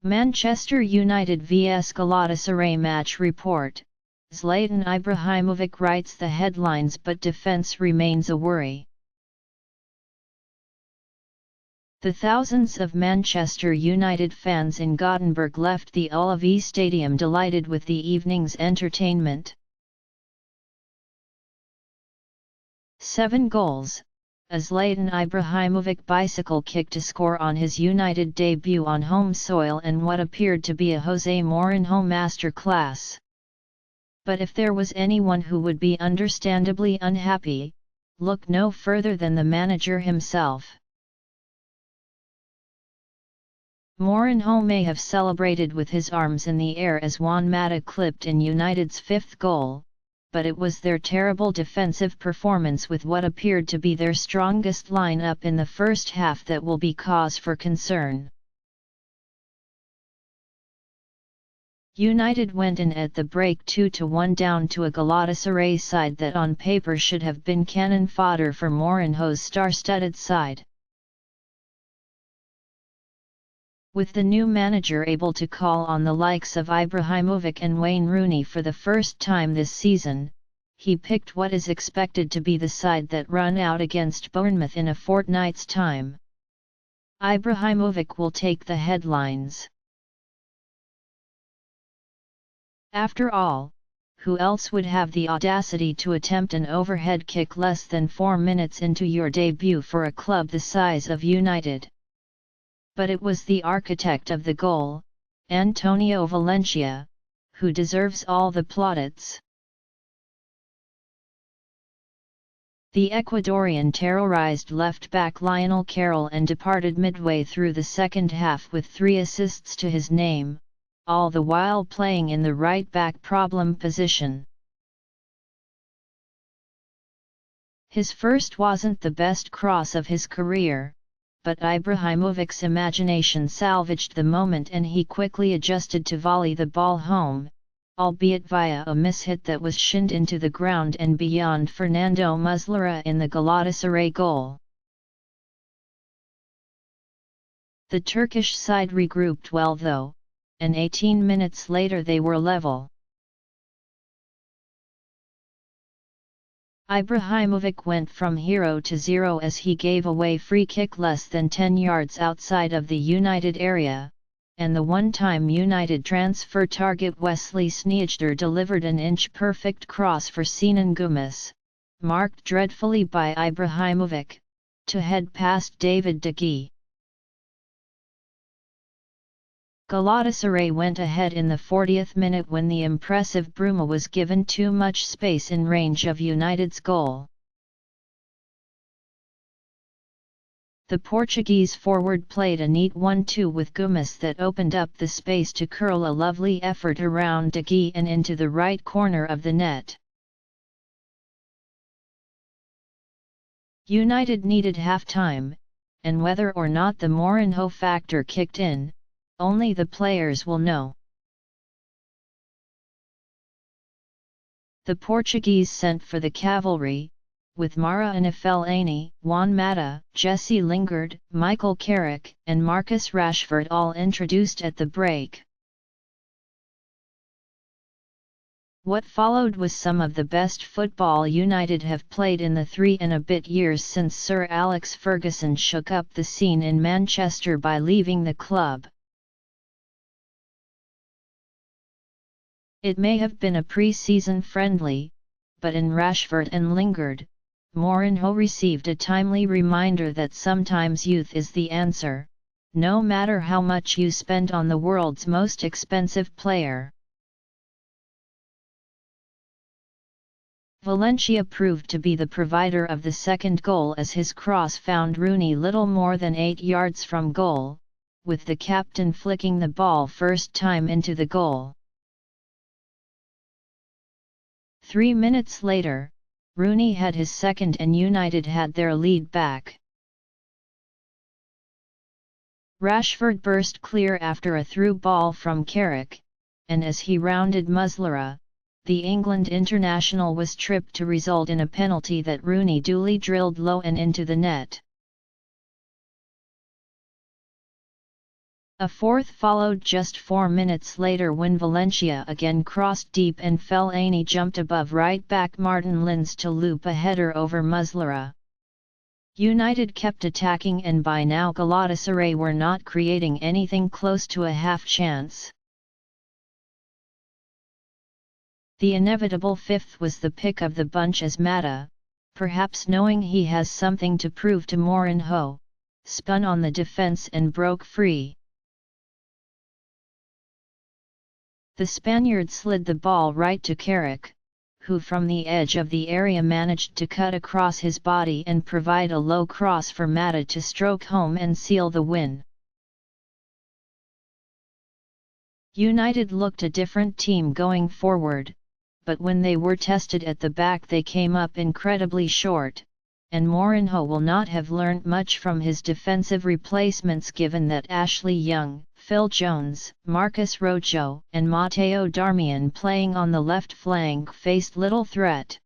Manchester United vs Galatasaray match report. Zlatan Ibrahimovic writes the headlines, but defence remains a worry. The thousands of Manchester United fans in Gothenburg left the Ullevi Stadium delighted with the evening's entertainment. 7 goals. A Zlatan Ibrahimovic bicycle kick to score on his United debut on home soil, and what appeared to be a Jose Mourinho masterclass. But if there was anyone who would be understandably unhappy, look no further than the manager himself. Mourinho may have celebrated with his arms in the air as Juan Mata clipped in United's 5th goal, but it was their terrible defensive performance with what appeared to be their strongest line-up in the first half that will be cause for concern. United went in at the break 2-1 down to a Galatasaray side that on paper should have been cannon fodder for Mourinho's star-studded side. With the new manager able to call on the likes of Ibrahimovic and Wayne Rooney for the first time this season, he picked what is expected to be the side that run out against Bournemouth in a fortnight's time. Ibrahimovic will take the headlines. After all, who else would have the audacity to attempt an overhead kick less than 4 minutes into your debut for a club the size of United? But it was the architect of the goal, Antonio Valencia, who deserves all the plaudits. The Ecuadorian terrorized left-back Lionel Carole and departed midway through the second half with 3 assists to his name, all the while playing in the right-back problem position. His first wasn't the best cross of his career, but Ibrahimovic's imagination salvaged the moment and he quickly adjusted to volley the ball home, albeit via a mishit that was shinned into the ground and beyond Fernando Muslera in the Galatasaray goal. The Turkish side regrouped well though, and 18 minutes later they were level. Ibrahimovic went from hero to zero as he gave away free kick less than 10 yards outside of the United area, and the one-time United transfer target Wesley Sneijder delivered an inch-perfect cross for Sinan Gumus, marked dreadfully by Ibrahimovic, to head past David De Gea. Galatasaray went ahead in the 40th minute when the impressive Bruma was given too much space in range of United's goal. The Portuguese forward played a neat 1-2 with Gumus that opened up the space to curl a lovely effort around De Gea and into the right corner of the net. United needed half-time, and whether or not the Mourinho factor kicked in, only the players will know. The Portuguese sent for the cavalry, with Marouane Fellaini, Juan Mata, Jesse Lingard, Michael Carrick and Marcus Rashford all introduced at the break. What followed was some of the best football United have played in the 3 and a bit years since Sir Alex Ferguson shook up the scene in Manchester by leaving the club. It may have been a pre-season friendly, but in Rashford and Lingard, Mourinho received a timely reminder that sometimes youth is the answer, no matter how much you spend on the world's most expensive player. Valencia proved to be the provider of the second goal as his cross found Rooney little more than 8 yards from goal, with the captain flicking the ball first time into the goal. 3 minutes later, Rooney had his second and United had their lead back. Rashford burst clear after a through ball from Carrick, and as he rounded Muslera, the England international was tripped to result in a penalty that Rooney duly drilled low and into the net. A fourth followed just 4 minutes later when Valencia again crossed deep and Fellaini jumped above right-back Martin Linnes to loop a header over Muslera. United kept attacking and by now Galatasaray were not creating anything close to a half chance. The inevitable fifth was the pick of the bunch as Mata, perhaps knowing he has something to prove to Mourinho, spun on the defence and broke free. The Spaniard slid the ball right to Carrick, who from the edge of the area managed to cut across his body and provide a low cross for Mata to stroke home and seal the win. United looked a different team going forward, but when they were tested at the back they came up incredibly short, and Mourinho will not have learnt much from his defensive replacements given that Ashley Young, Phil Jones, Marcus Rojo and Matteo Darmian playing on the left flank faced little threat.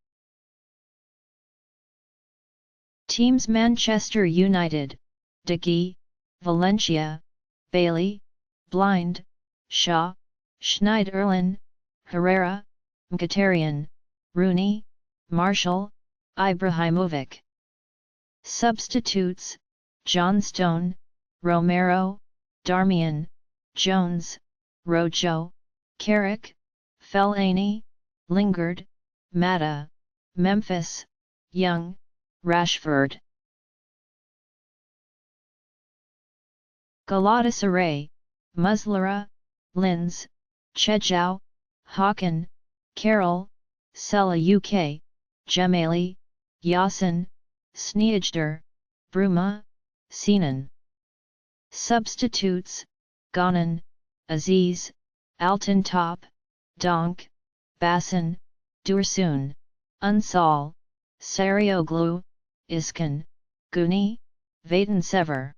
Teams Manchester United, De Gea, Valencia, Bailey, Blind, Shaw, Schneiderlin, Herrera, Mkhitaryan, Rooney, Marshall, Ibrahimovic. Substitutes: Johnstone, Romero, Darmian, Jones, Rojo, Carrick, Fellaini, Lingard, Mata, Memphis, Young, Rashford. Galatasaray: Muslera, Linnes, Chejao, Hawken, Carole, Sella UK, Gemali, Yasin, Sneijder, Bruma, Sinan. Substitutes: Ghanan, Aziz, Alton Top, Donk, Basson, Dursun, Unsal, Sarioglu, Iskan, Guni, Vaden Sever.